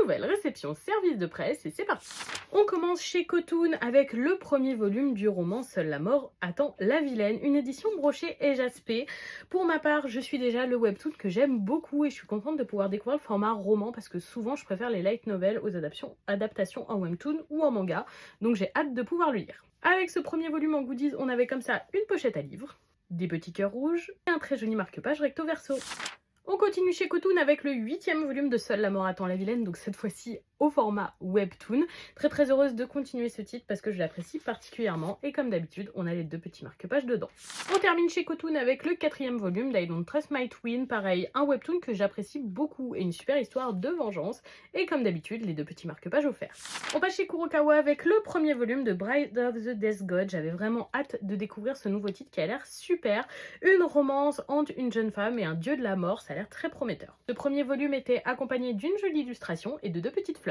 nouvelle réception service de presse et c'est parti. On commence chez Cotoon avec le premier volume du roman Seule la mort attend la vilaine, une édition brochée et jaspée. Pour ma part, je suis déjà le webtoon que j'aime beaucoup et je suis contente de pouvoir découvrir le format roman parce que souvent je préfère les light novels aux adaptations en webtoon ou en manga, donc j'ai hâte de pouvoir le lire. Avec ce premier volume en goodies, on avait comme ça une pochette à livres, des petits cœurs rouges et un très joli marque-page recto verso. On continue chez Cotoon avec le 8e volume de Seule la mort attend la vilaine, donc cette fois-ci au format webtoon. Très heureuse de continuer ce titre parce que je l'apprécie particulièrement et comme d'habitude, on a les deux petits marque-pages dedans. On termine chez Cotoon avec le 4e volume d'I Don't Trust My Twin, pareil, un webtoon que j'apprécie beaucoup et une super histoire de vengeance et comme d'habitude, les deux petits marque-pages offerts. On passe chez Kurokawa avec le premier volume de Bride of the Death God. J'avais vraiment hâte de découvrir ce nouveau titre qui a l'air super. Une romance entre une jeune femme et un dieu de la mort, ça a l'air très prometteur. Ce premier volume était accompagné d'une jolie illustration et de deux petites fleurs.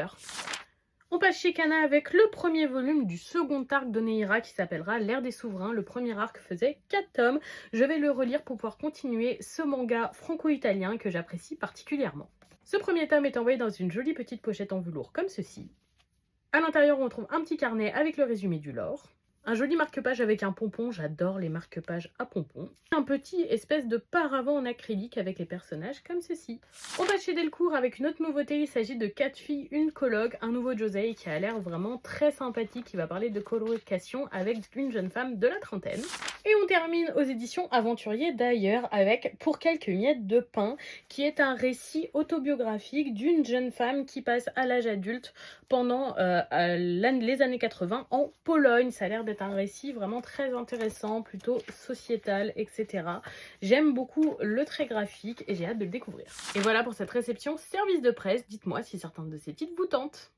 On passe chez Kana avec le premier volume du second arc d'Oneira qui s'appellera L'ère des souverains. Le premier arc faisait 4 tomes. Je vais le relire pour pouvoir continuer ce manga franco-italien que j'apprécie particulièrement. Ce premier tome est envoyé dans une jolie petite pochette en velours comme ceci. À l'intérieur, on trouve un petit carnet avec le résumé du lore. Un joli marque-page avec un pompon, j'adore les marque-pages à pompons. Un petit espèce de paravent en acrylique avec les personnages comme ceci. On passe chez Delcourt avec une autre nouveauté, il s'agit de 4 filles, une colloque, un nouveau Josei qui a l'air vraiment très sympathique, qui va parler de colocation avec une jeune femme de la trentaine. Et on termine aux éditions Aventuriers d'ailleurs avec Pour quelques miettes de pain, qui est un récit autobiographique d'une jeune femme qui passe à l'âge adulte pendant les années 80 en Pologne. Ça a l'air d'être un récit vraiment très intéressant, plutôt sociétal, etc. J'aime beaucoup le trait graphique et j'ai hâte de le découvrir. Et voilà pour cette réception service de presse. Dites-moi si certains de ces titres vous tentent.